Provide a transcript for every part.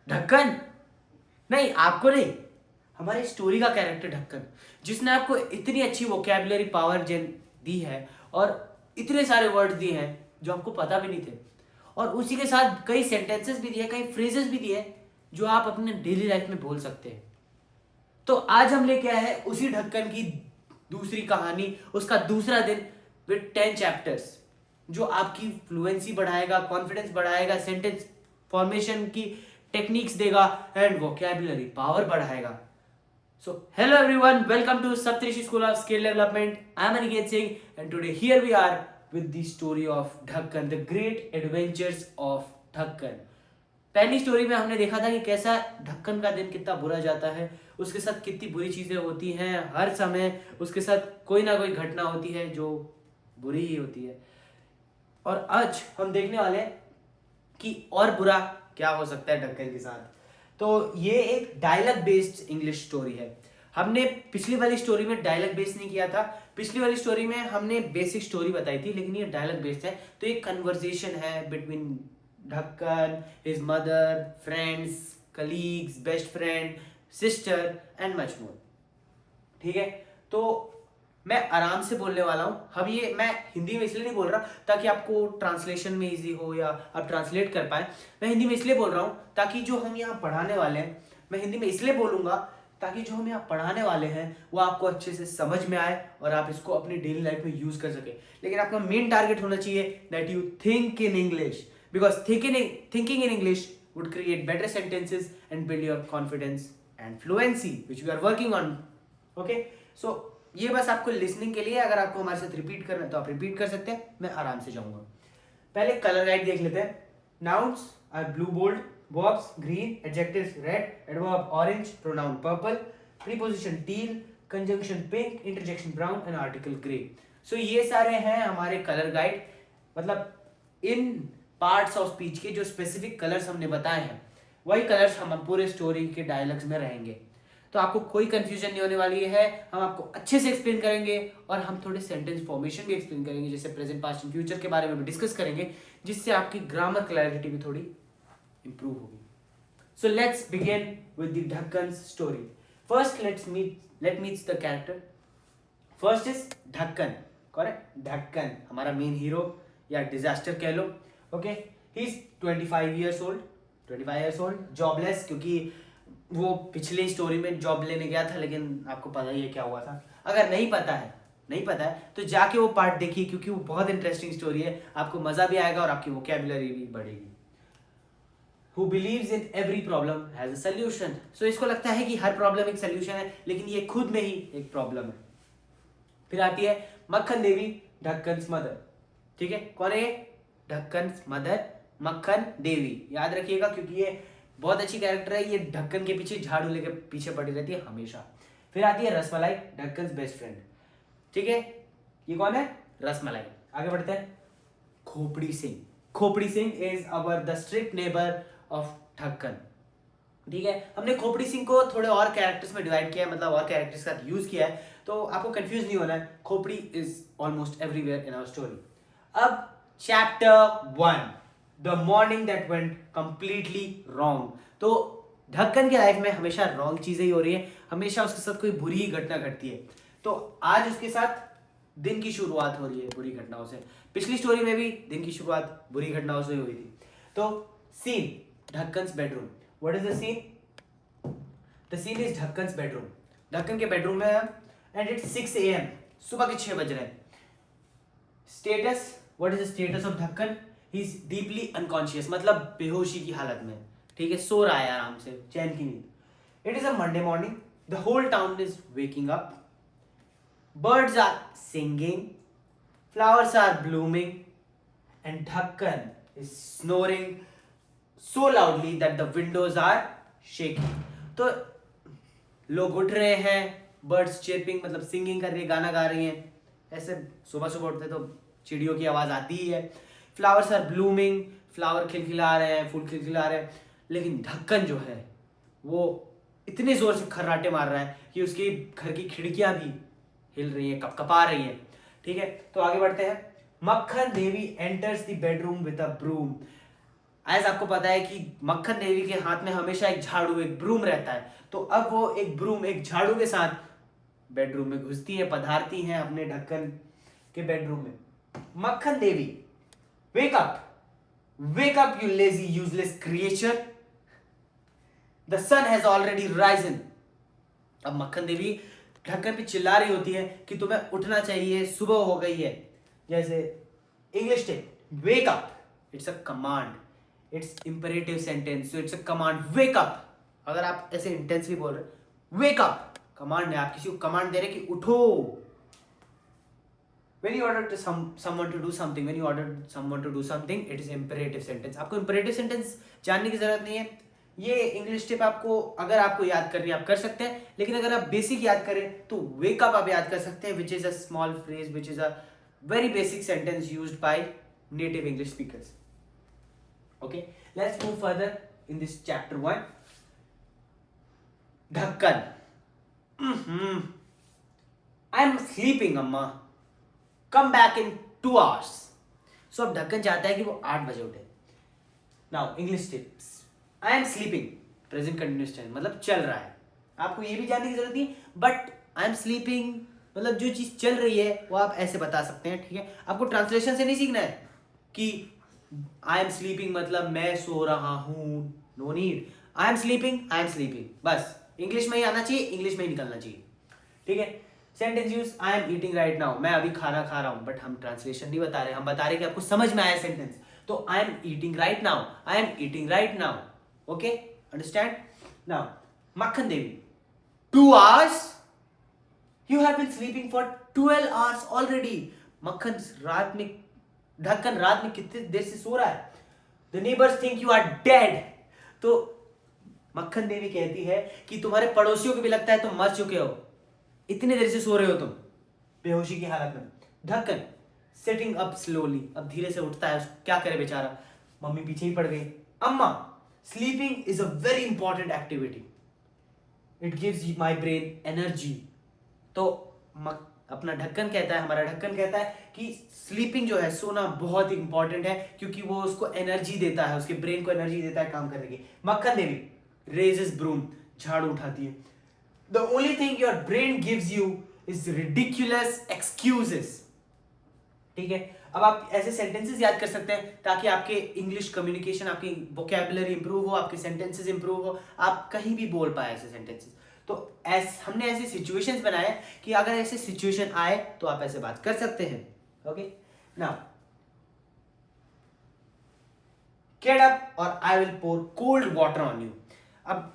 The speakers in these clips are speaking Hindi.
ढक्कन? नहीं, आपको नहीं, हमारी स्टोरी का कैरेक्टर ढक्कन, जिसने आपको इतनी अच्छी वोकैबुलरी पावर जेन दी है और इतने सारे वर्ड्स दिए हैं जो आपको पता भी नहीं थे, और उसी के साथ कई सेंटेंसेस भी दिए, कई फ्रेजेस भी दिए जो आप अपने डेली लाइफ में बोल सकते हैं। तो आज हम लेके आए हैं उसी ढक्कन की दूसरी कहानी, उसका दूसरा दिन विद 10 चैप्टर्स, जो आपकी फ्लुएंसी बढ़ाएगा, कॉन्फिडेंस बढ़ाएगा, सेंटेंस फॉर्मेशन की टेक्निक्स देगा एंड वोकैबुलरी पावर बढ़ाएगा। So, hello everyone, welcome to Saptarishi School of Skill Development. I am Aniket Singh and today here we are with the story of Dhakkan, the great adventures of Dhakkan. पहली स्टोरी में हमने देखा था कि कैसा ढक्कन का दिन कितना बुरा जाता है, उसके साथ कितनी बुरी चीज़ें होती हैं, हर समय उसके साथ कोई ना कोई घटना होती है जो बुरी ही होती है। और आज हम देखने वाले हैं कि और बुरा क्या हो सकता है ढक्कन के साथ। तो ये एक डायलॉग बेस्ड इंग्लिश स्टोरी है। हमने पिछली वाली स्टोरी में डायलॉग बेस्ड नहीं किया था, पिछली वाली स्टोरी में हमने बेसिक स्टोरी बताई थी, लेकिन ये डायलॉग बेस्ड है। तो एक कन्वर्सेशन है बिटवीन ढक्कन, his mother, friends, colleagues, best friend, sister and much more. ठीक है, तो मैं आराम से बोलने वाला हूँ। अब ये मैं हिंदी में इसलिए नहीं बोल रहा ताकि आपको ट्रांसलेशन में इजी हो या आप ट्रांसलेट कर पाए। मैं हिंदी में इसलिए बोल रहा हूँ ताकि जो हम यहाँ पढ़ाने वाले हैं, मैं हिंदी में इसलिए बोलूँगा ताकि जो हम यहाँ पढ़ाने वाले हैं वो आपको अच्छे से समझ में आए और आप इसको अपनी डेली लाइफ में यूज कर सके। लेकिन आपका मेन टारगेट होना चाहिए that you think in English, because thinking in English would create better sentences and build your confidence and fluency which we are working on. Okay, so ये बस आपको लिसनिंग के लिए, अगर आपको हमारे साथ रिपीट करना है तो आप रिपीट कर सकते हैं, मैं आराम से जाऊंगा। पहले कलर गाइड देख लेते हैं। Nouns are blue bold, verbs green, adjectives red, adverb orange, pronoun purple, preposition teal, conjunction pink, interjection brown and article grey. So ये सारे हैं हमारे कलर गाइड, मतलब इन पार्ट्स ऑफ स्पीच के जो स्पेसिफिक कलर्स हमने बताए हैं वही कलर्स हम पूरे स्टोरी के डायलॉग्स में रहेंगे। तो आपको कोई कंफ्यूजन नहीं होने वाली है, हम आपको अच्छे से एक्सप्लेन करेंगे और हम थोड़े सेंटेंस फॉर्मेशन भी एक्सप्लेन करेंगे, जैसे प्रेजेंट, पास्ट एंड फ्यूचर के बारे में भी डिस्कस करेंगे, जिससे आपकी ग्रामर क्लैरिटी भी थोड़ी इंप्रूव होगी। So let's begin with the Dhakkan story. First let meets the character. First is Dhakkan, correct? Dhakkan हमारा मेन हीरो या डिजास्टर कह लो। Okay, he is 25 years old, jobless, क्योंकि वो पिछली स्टोरी में जॉब लेने गया था, लेकिन आपको पता ही है क्या हुआ था। अगर नहीं पता है तो जाके वो पार्ट देखिए, क्योंकि वो बहुत इंटरेस्टिंग स्टोरी है, आपको मजा भी आएगा और आपकी वोकैबुलरी भी बढ़ेगी। Who believes in every problem has a solution. So इसको लगता है कि हर प्रॉब्लम एक सोल्यूशन है, लेकिन ये खुद में ही एक प्रॉब्लम है। फिर आती है मक्खन देवी, ढक्कन्स मदर। ठीक है, कौन है ये? ढक्कन्स मदर, मक्खन देवी। याद रखिएगा क्योंकि ये बहुत अच्छी कैरेक्टर है, ये ढक्कन के पीछे झाड़ू लेके पीछे पड़ी रहती है हमेशा। फिर आती है रसमलाई, ढक्कन बेस्ट फ्रेंड। ठीक है, ये कौन है? रसमलाई। आगे बढ़ते हैं। खोपड़ी सिंह। खोपड़ी Singh is our the strict neighbour of ढक्कन। ठीक है, हमने खोपड़ी सिंह को थोड़े और कैरेक्टर्स में डिवाइड किया है, मतलब और कैरेक्टर्स का यूज किया है, तो आपको कंफ्यूज नहीं होना है। Khopdi is almost everywhere in our story. अब chapter 1, the morning that went completely wrong. तो ढक्कन की लाइफ में हमेशा रॉन्ग चीजें ही हो रही है, हमेशा उसके साथ कोई बुरी ही घटना घटती है। तो आज उसके साथ दिन की शुरुआत हो रही है बुरी घटनाओं से। पिछली स्टोरी में भी दिन की शुरुआत बुरी घटनाओं से हुई थी। तो scene, Dhakkan's bedroom. What is the scene? The scene is Dhakkan's bedroom. Dhakkan के बेडरूम में एंड इट्स 6 AM, सुबह के 6 बज रहे हैं। Status, what is the status of Dhakkan? He is deeply unconscious, मतलब बेहोशी की हालत में। ठीक है, सो रहा है आराम से, चैन की नींद। It is a Monday morning, the whole town is waking up, birds are singing, flowers are blooming, and Dhakkan is snoring so loudly that the windows are shaking. तो लोग उठ रहे हैं, बर्ड्स चेपिंग मतलब सिंगिंग कर रही है, गाना गा रही हैं। ऐसे सुबह सुबह उठते तो चिड़ियों की आवाज़ आती ही है। फ्लावर्स आर ब्लूमिंग, फ्लावर खिलखिला रहे हैं, फूल खिलखिला रहे हैं, लेकिन ढक्कन जो है वो इतने ज़ोर से खर्राटे मार रहा है कि उसकी घर की खिड़कियाँ भी हिल रही है, कपकपा रही है। ठीक है, तो आगे बढ़ते हैं। Makkhan Devi enters the bedroom with a broom. As आपको पता है कि मक्खन देवी के हाथ में हमेशा एक झाड़ू, एक ब्रूम रहता है, तो अब वो एक ब्रूम, एक झाड़ू के साथ बेडरूम में घुसती है, पधारती हैं अपने ढक्कन के बेडरूम में। Makkhan Devi, wake up you lazy useless creature, the sun has already risen. अब मक्खन देवी ढक्कन पे चिल्ला रही होती है कि तुम्हें उठना चाहिए, सुबह हो गई है। जैसे English tip, wake up, it's a command, it's imperative sentence, so it's a command, wake up. अगर आप ऐसे इंटेंसली बोल रहे वेक अप, कमांड है, आप किसी को कमांड दे रहे कि उठो। when you order to someone to do something, when you order someone to do something, it is imperative sentence। आपको imperative sentence जानने की जरूरत नहीं है, ये इंग्लिश टिप आपको अगर आपको याद करनी है आप कर सकते हैं, लेकिन अगर आप बेसिक याद करें तो वेक अप आप याद कर सकते हैं, which is a small phrase, which is a very basic sentence used by native English speakers. Okay, let's move further in this chapter 1. Dhakkan. I'm sleeping, Amma. Come back in 2 hours. So अब ढक्कन चाहता है कि वो 8 बजे उठे. Now English tips. I am sleeping. Present continuous tense मतलब चल रहा है. आपको ये भी जानने की जरूरत नहीं, but I am sleeping मतलब जो चीज चल रही है वो आप ऐसे बता सकते हैं, ठीक है। आपको ट्रांसलेशन से नहीं सीखना है कि आई एम स्लीपिंग मतलब मैं सो रहा हूं, no need. I am sleeping, बस इंग्लिश में ही आना चाहिए, इंग्लिश में ही निकलना चाहिए, ठीक है। Sentence use, I am eating right now, मैं अभी खाना खा रहा हूं, बट हम ट्रांसलेशन नहीं बता रहे, हम बता रहे कि आपको समझ में आया सेंटेंस। तो I am eating right now, okay, understand. Now मक्खन देवी, 2 hours, you have been sleeping for 12 hours already। ढक्कन रात में कितनी देर से सो रहा है। The neighbors think you are dead। तो मक्खन देवी कहती है कि तुम्हारे पड़ोसियों को भी लगता है तुम मर चुके हो, इतनी देर से सो रहे हो तुम बेहोशी की हालत में। ढक्कन सिटिंग अप स्लोली, अब धीरे से उठता है, क्या करे बेचारा, मम्मी पीछे ही पड़ गई। अम्मा, sleeping is a very important activity, it gives my brain energy. तो अपना ढक्कन कहता है, हमारा ढक्कन कहता है कि स्लीपिंग जो है, सोना बहुत ही इंपॉर्टेंट है, क्योंकि वो उसको एनर्जी देता है, उसके ब्रेन को एनर्जी देता है काम करने की। मक्खन देवी रेजेस ब्रूम, झाड़ू उठाती है। The only thing your brain gives you is ridiculous excuses, ठीक है। अब आप ऐसे सेंटेंसेस याद कर सकते हैं ताकि आपके इंग्लिश कम्युनिकेशन, आपकी वोकैबुलरी इंप्रूव हो, आपके सेंटेंसेस इंप्रूव हो, आप कहीं भी बोल पाए ऐसे सेंटेंसेस। तो हमने ऐसे सिचुएशंस बनाए कि अगर ऐसे सिचुएशन आए तो आप ऐसे बात कर सकते हैं, ओके। नाउ गेट अप और I will pour cold water on you. अब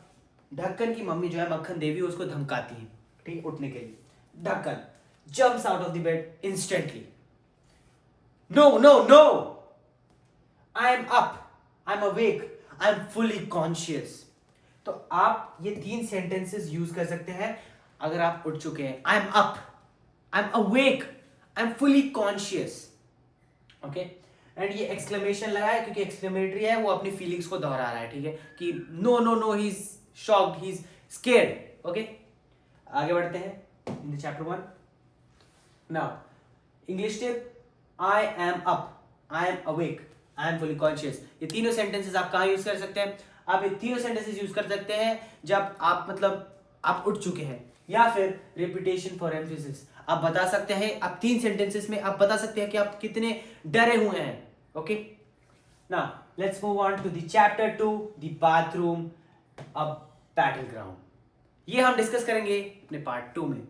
ढक्कन की मम्मी जो है मक्खन देवी उसको धमकाती है, ठीक, उठने के लिए। ढक्कन jumps out of the bed instantly, no, I am up, I am awake, I am fully conscious। तो आप ये 3 सेंटेंसेस यूज कर सकते हैं अगर आप उठ चुके हैं। आई am up, I am awake, I am fully conscious, okay. And ये एक्सक्लेमेशन लगा है क्योंकि एक्सक्लेमेटरी है, वो अपनी फीलिंग्स को दोहरा रहा है, ठीक है, कि no he is shocked, he is scared, okay. आगे बढ़ते हैं in the chapter 1। Now English tip, I am up, I am awake, I am fully conscious. ये तीनों सेंटेंसेस आप कहाँ यूज कर सकते हैं? आप ये तीनों सेंटेंसेस यूज कर सकते हैं जब आप मतलब आप उठ चुके हैं, या फिर रिपीटेशन फॉर एम्फेसिस। आप बता सकते हैं, आप 3 सेंटेंसेस में आप बता सकते हैं कि आप कितने डरे हुए हैं, okay. Now let's move on to the chapter 2, the bathroom, a battle ground. ये हम डिस्कस करेंगे अपने पार्ट 2 में।